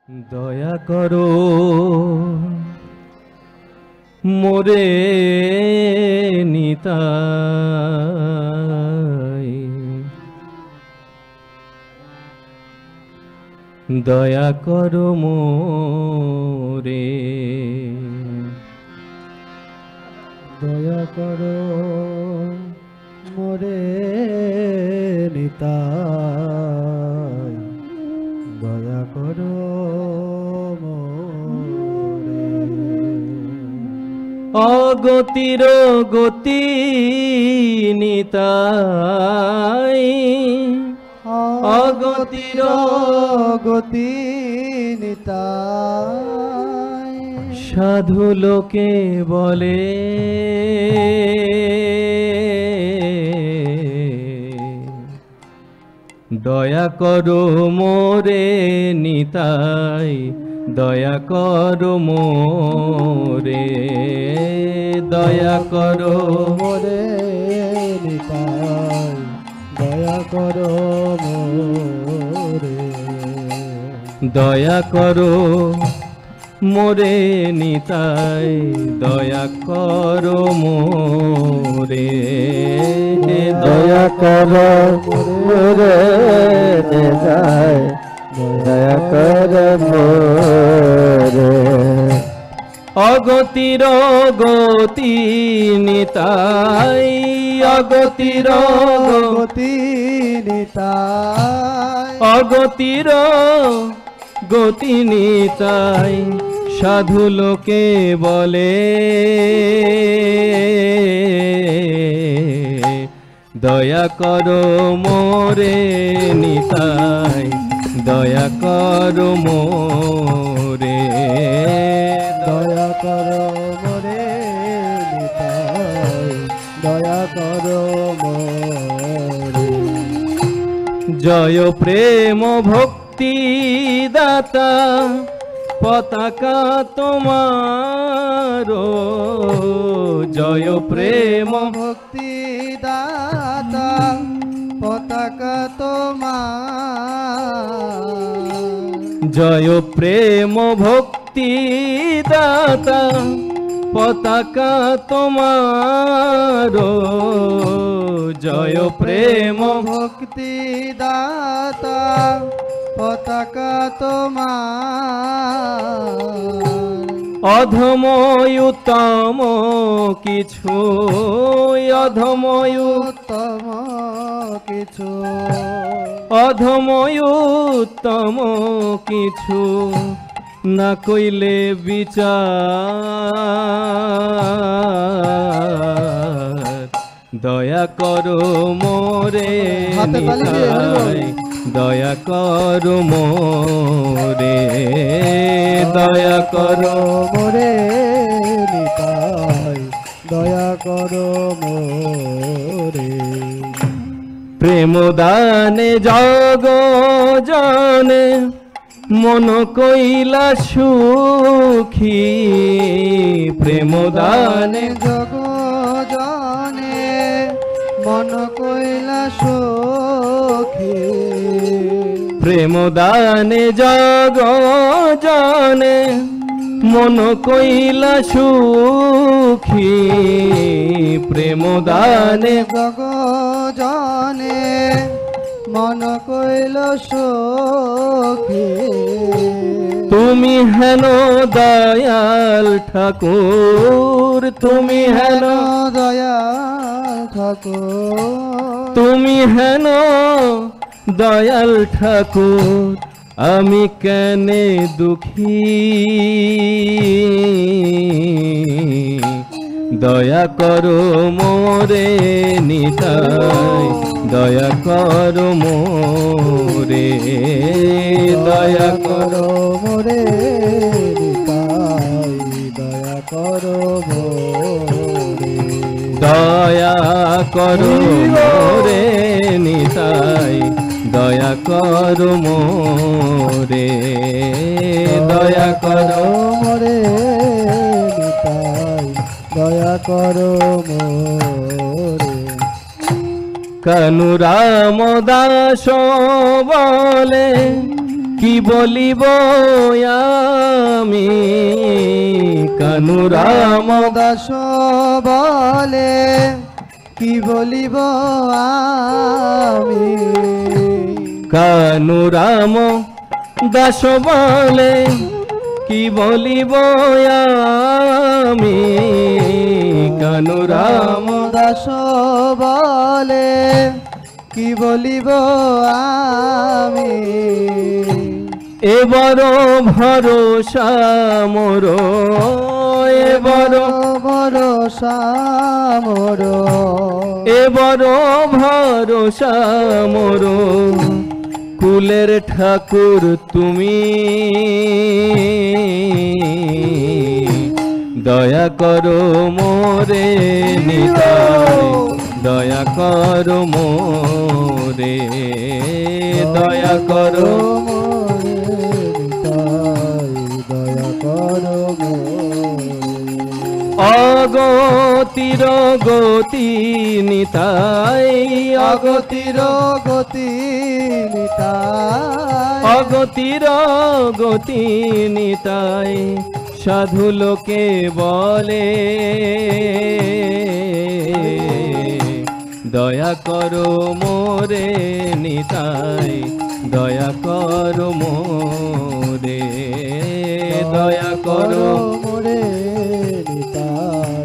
দয়া করো মোরে নিতাই, দয়া করো মোরে, দয়া করো মোরে নিতাই, দয়া করো মোরে। অগতির গতি নিতাই, অগতির গতি নিতাই, সাধু লোকে বলে দয়া করো মোরে নিতাই, দয়া করো মোরে, দয়া করো মোরে নিতাই, দয়া করো মোরে। দয়া করো মোরে নিতাই, দয়া করো মোরে, দয়া করো মোরে নিতাই, দয়া করো মোরে। অগতির গতি নিতাই, অগতির গতি নিতাই, অগতির গতি নিতাই, সাধু লোকে বলে দয়া করো মোরে নিতাই, দয়া করো মোরে, দয়া করো মোরে নিতাই, দয়া করো মোরে। জয় প্রেম ভক্তি দাতা পতাকা তোমার, জয় প্রেম ভক্তি দাতা পতাকা তোমার, জয় প্রেম ভক্তি দাতা পতাকা তোমার, জয় প্রেম ভক্তি দাতা পতাকা তোমার। অধময় উত্তম কিছু, অধময় উত্তম কিছু, অধময় উত্তম কিছু না কইলে বিচার, দয়া করো মোরে হাতে তালি দিয়ে নিতাই, দয়া করো মোরে, দয়া করো মোরে নিতাই, দয়া করো মোরে। প্রেম দানে জগ জানে মন কইলা সুখী, প্রেম দানে জগ জানে মন কইলা সখী, প্রেম দানে জগ জানে মন কইলা সুখী, প্রেম দানে জগ জানে মন কইল সখী। তুমি হেন দয়াল ঠাকুর, তুমি হেন দয়াল ঠাকুর, তুমি হেন দয়াল ঠাকুর, আমি কেনে দুঃখী, দয়া করো মোরে নিতাই, দয়া করো মোরে, দয়া করো মোরে নিতাই, দয়া করো মোরে। দয়া করো মোরে নিতাই, দয়া করো মোরে, দয়া করো মোরে নিতাই, দয়া করো মোরে। কানু রাম দাস বলে কি বলিব আমি কানু রাম দাস বলে কি বলিব আমি কানু রাম দাস বলে কি বলিব আমি কানু রাম দাস বলে কি বলিব আমি এবার ভরসা মোর এবার ভরসা মোর এবার ভরসা মোর কুলের ঠাকুর তুমি দয়া করো মোরে নিতাই দয়া করো মোরে দয়া করো দয়া করো অগতির গতি নিতাই অগতির গতি নিতাই অগতির গতি নিতাই সাধু লোকে বলে দয়া করো মোরে নিতাই দয়া করো মোরে দয়া করো মোরে নিতাই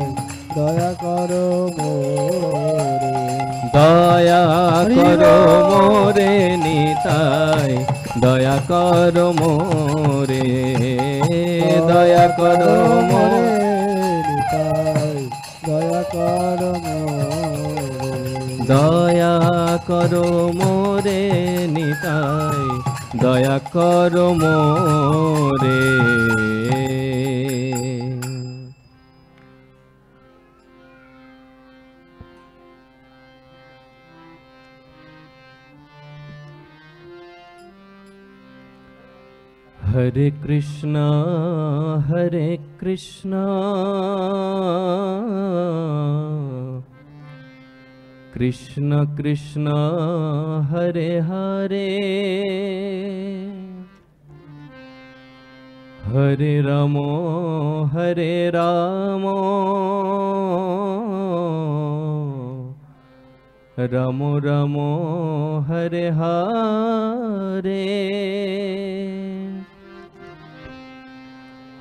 দয়া করো মোরে দয়া করো মোরে নিতাই দয়া করো মোরে দয়া করো মোরে নিতাই দয়া করো মোরে দয়া করো মোরে নিতাই দয়া করো মোরে हरे Krishna Krishna Krishna Hare Hare Hare Ram Ram Ram Hare Hare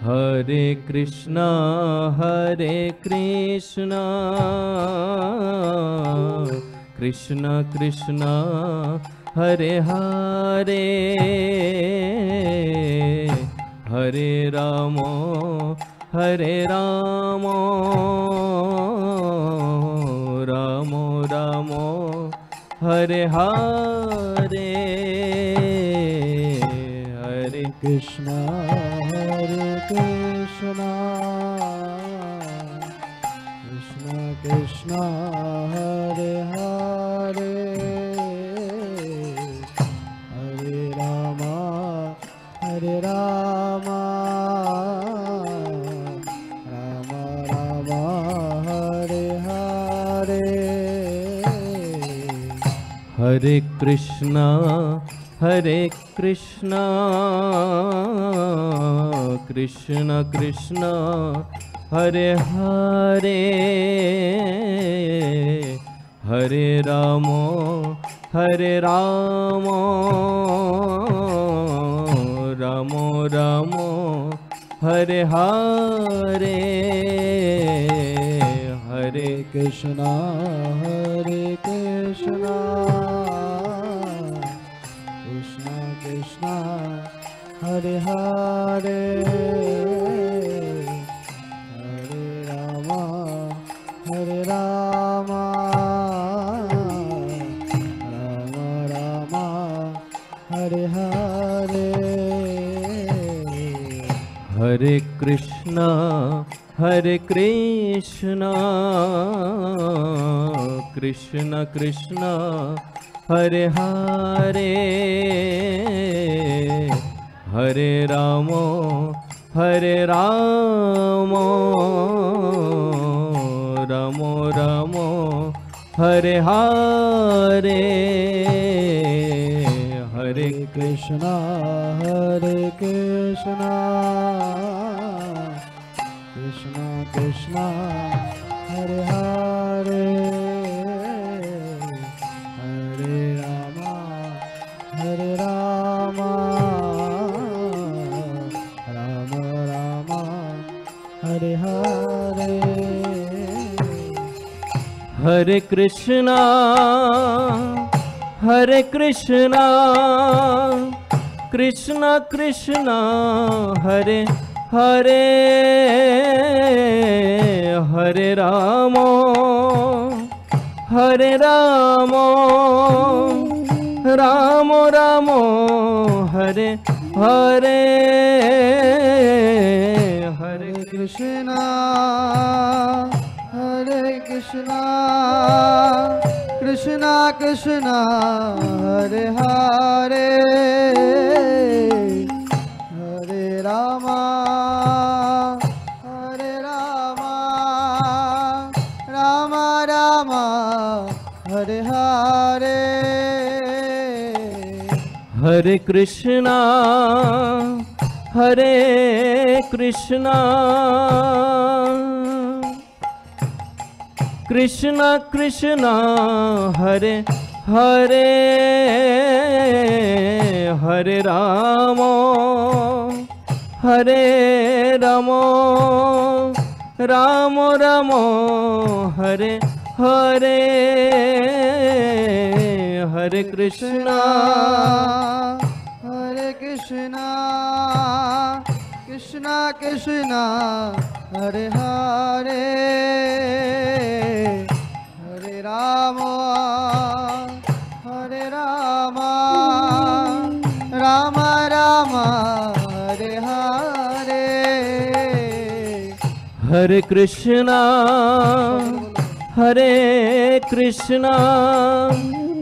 Hare Krishna Krishna Krishna Hare Hare Hare Ram Ram Ram Hare Hare Hare Krishna Krishna Krishna Hare Hare Hare Ram Ram Ram Hare Hare Hare Krishna Krishna Krishna Hare Hare Hare Ram Ram Ram Hare Hare Hare Krishna Krishna Krishna Hare Hare Hare Ram Ram Ram Hare Hare Hare Krishna Krishna Krishna Hare Hare Hare Ram Ram Ram Hare Hare Hare Krishna Hare Krishna Krishna Krishna Hare Hare Hare Rama Hare Rama Rama Rama Hare Hare Hare Krishna Hare Krishna Krishna Krishna Hare Hare Hare Rama Hare Rama Rama Rama Hare Hare Hare Krishna Hare Krishna Krishna Krishna Hare Hare Hare Rama Hare Rama Rama Rama Hare Hare Hare Krishna Hare Krishna Krishna Krishna Hare Hare Hare Rama Hare Rama Rama Rama Hare Hare Hare Krishna Hare Krishna Krishna Krishna Hare Hare Hare Rama Hare Rama Rama Rama Hare Hare Hare Krishna Hare Krishna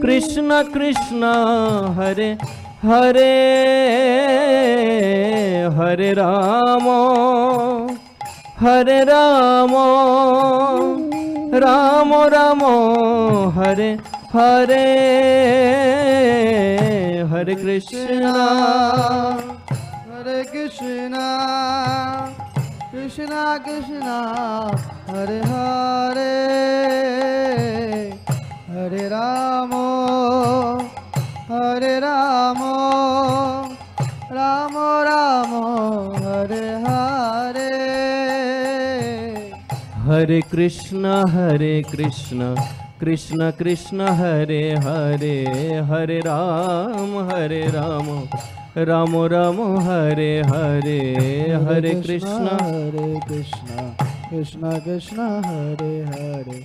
Krishna Krishna Hare Hare Hare Rama Hare Rama Rama Rama Hare Hare Hare Krishna Hare Krishna Krishna Krishna Hare Hare Hare Rama Hare Rama Rama Rama Hare Hare Hare Krishna Krishna Krishna Hare Hare Hare Ram Ram Ram Hare Hare Hare Krishna Hare Krishna Krishna Krishna Hare Hare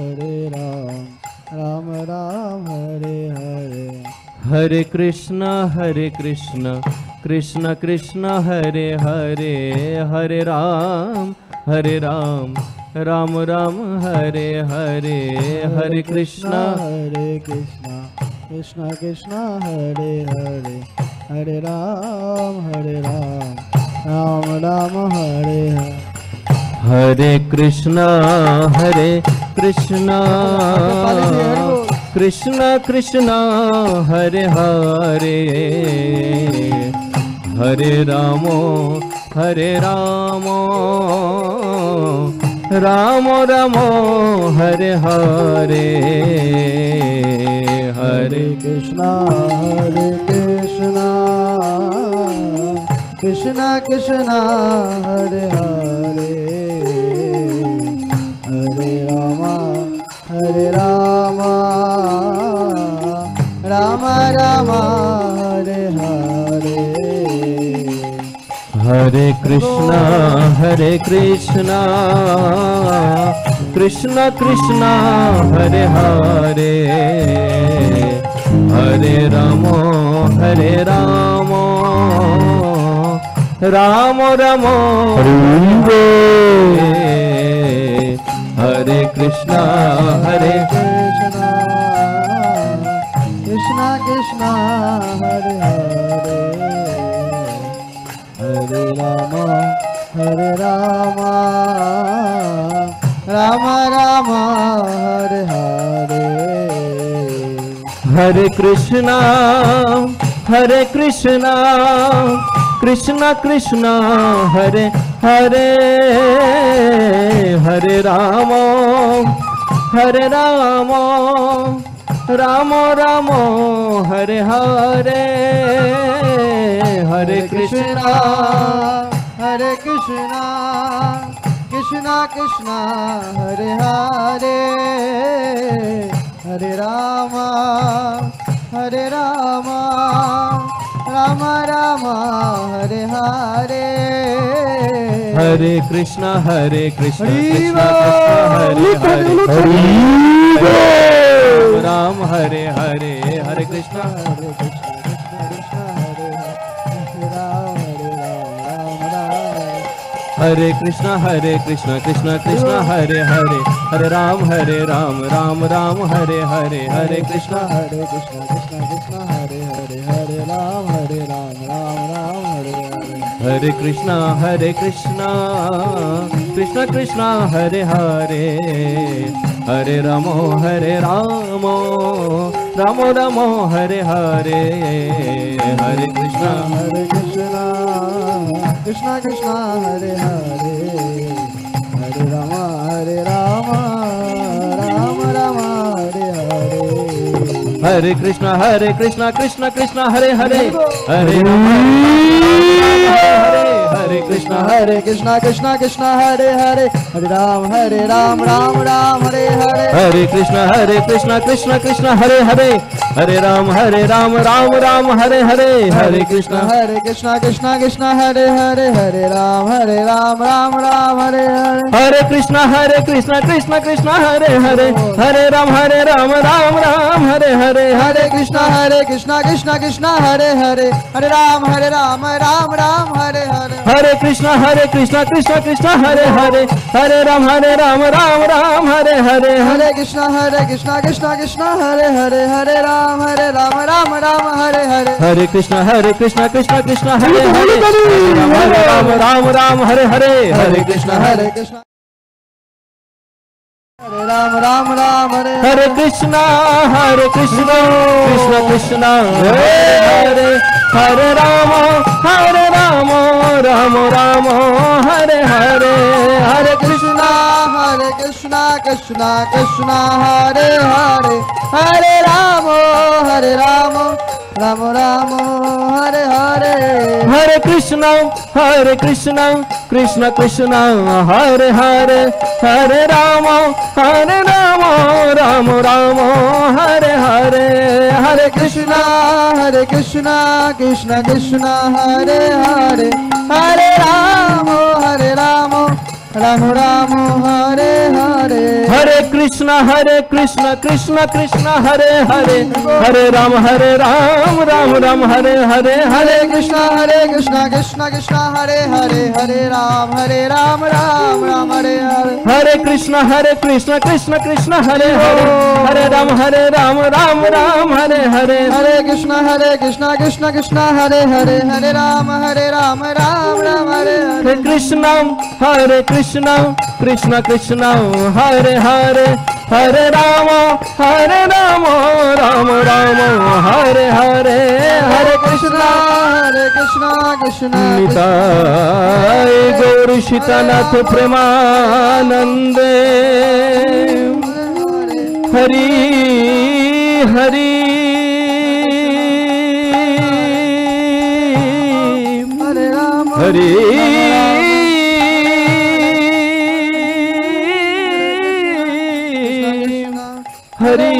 Hare Ram Ram Ram Hare Hare Hare Krishna Krishna Krishna Hare Hare Hare Ram Ram Ram Hare Hare Hare Krishna Hare Krishna Krishna Krishna Hare Hare Hare Ram Ram Ram Hare Hare Hare Krishna Krishna Krishna Hare Hare Hare Ramo Ramo Ramo Hare Hare Hare Krishna Krishna Krishna Hare Hare Hare Rama Rama Rama Hare Hare Hare Krishna Krishna Krishna Hare Hare Hare Ramo Ramo Ramo Hare Hare Krishna Krishna Krishna Hare Hare Hare Rama Rama Rama Hare Hare Hare Krishna, Hare Krishna, Krishna Krishna, Hare Hare, Hare Rama, Hare Rama, Rama Rama, Hare Hare, Hare Krishna, Hare Krishna, Krishna Krishna, Hare Hare, Hare Rama, Hare Rama, Rama Rama, Hare Hare, Hare Krishna, Hare Krishna, Krishna Hare Krishna, Hare Hare, Ram Hare Hare, Hare Krishna, Hare Krishna, Krishna Krishna, Hare Hare, Hare Rama, Hare Rama, Hare Krishna, Krishna Krishna, Hare Hare, Hare Ram, Ram Ram, Hare Hare, Hare Krishna, Hare Krishna, Krishna Krishna, Hare Hare, Hare Ram, Ram Ram, Hare Hare. Hare Krishna, Krishna Krishna, Hare Hare, Hare Ramo, Ramo Ramo, Hare Hare, Hare Krishna, Hare Krishna, Krishna Krishna, Hare Hare, Hare Rama, Rama Rama, Hare Hare. Hare Krishna, Krishna Krishna, Hare Hare, Hare Rama, Hare Krishna, Krishna Krishna, Hare Hare, Hare Ram, Ram Ram, Hare Hare. Hare Krishna, Krishna Krishna, Hare Hare, Hare Ram, Ram Ram, Hare Hare, Hare Krishna, Krishna Krishna, Hare Hare, Hare Ram, Ram Hare Hare. Hare Krishna, Krishna Krishna, Hare Hare, Hare Ram, Ram Hare Hare, Hare Krishna, Krishna Krishna, Hare Hare, Hare Ram, Ram Hare Hare. Hare Krishna, Krishna Krishna, Hare Hare, Hare Ram, Ram Hare Hare, Hare Krishna, Krishna Hare Hare, Hare Ram, Ram Hare Hare. Hare Krishna, Krishna Hare Hare, Ram Hare Hare, Hare Krishna, Krishna Hare Ram, Hare Hare Krishna, Krishna Krishna, Hare Hare, Hare Rama, Rama Hare Hare, Hare Krishna, Krishna Krishna, Hare Hare, Hare Rama, Rama Hare Hare. Hare Krishna, Krishna Krishna, Hare Hare, Hare Rama, Rama Hare Hare, Hare Krishna, Krishna Krishna, Hare Hare, Hare Rama, Rama Hare Hare. Hare Krishna, Krishna Krishna, Hare Hare, Hare Rama, Ram Hare Hare, Hare Krishna, Krishna Krishna, Hare Hare, Hare Ram, Ram Hare Hare. Hare Krishna, Krishna Krishna, Hare Hare, Hare Ram, Ram Hare Hare. Hare Krishna, Krishna Krishna, Hare Hare, Hare Ram, Ram Hare Hare. Hare Krishna, Krishna Krishna, Hare Hare, Hare Rama, Rama Hare Hare. Hare Krishna, Krishna Nitai Gaur Shitanath Premanande, Hari Hari Hare Ram, Hari Hari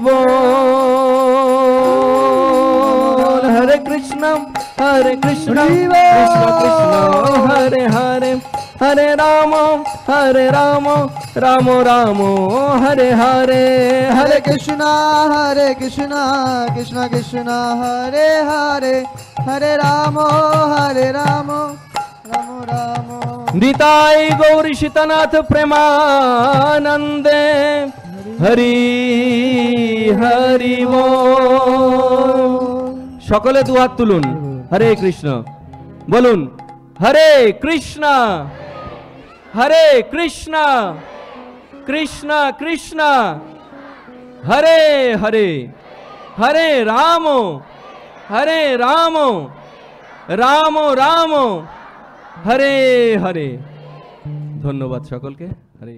Bol. Hare Krishna, Krishna Krishna, Hare Hare, Hare Rama, Rama Hare Hare. Hare Krishna, Krishna Krishna, Hare Hare, Hare Rama, Rama Nitai Gaur Shitanath Premanande, Hari Hari Bol. সকলে দুহাত তুলুন, হরে কৃষ্ণ বলুন, হরে কৃষ্ণ কৃষ্ণ কৃষ্ণ হরে হরে, हरे राम राम राम हरे हरे। धन्यवाद सकलके। हरे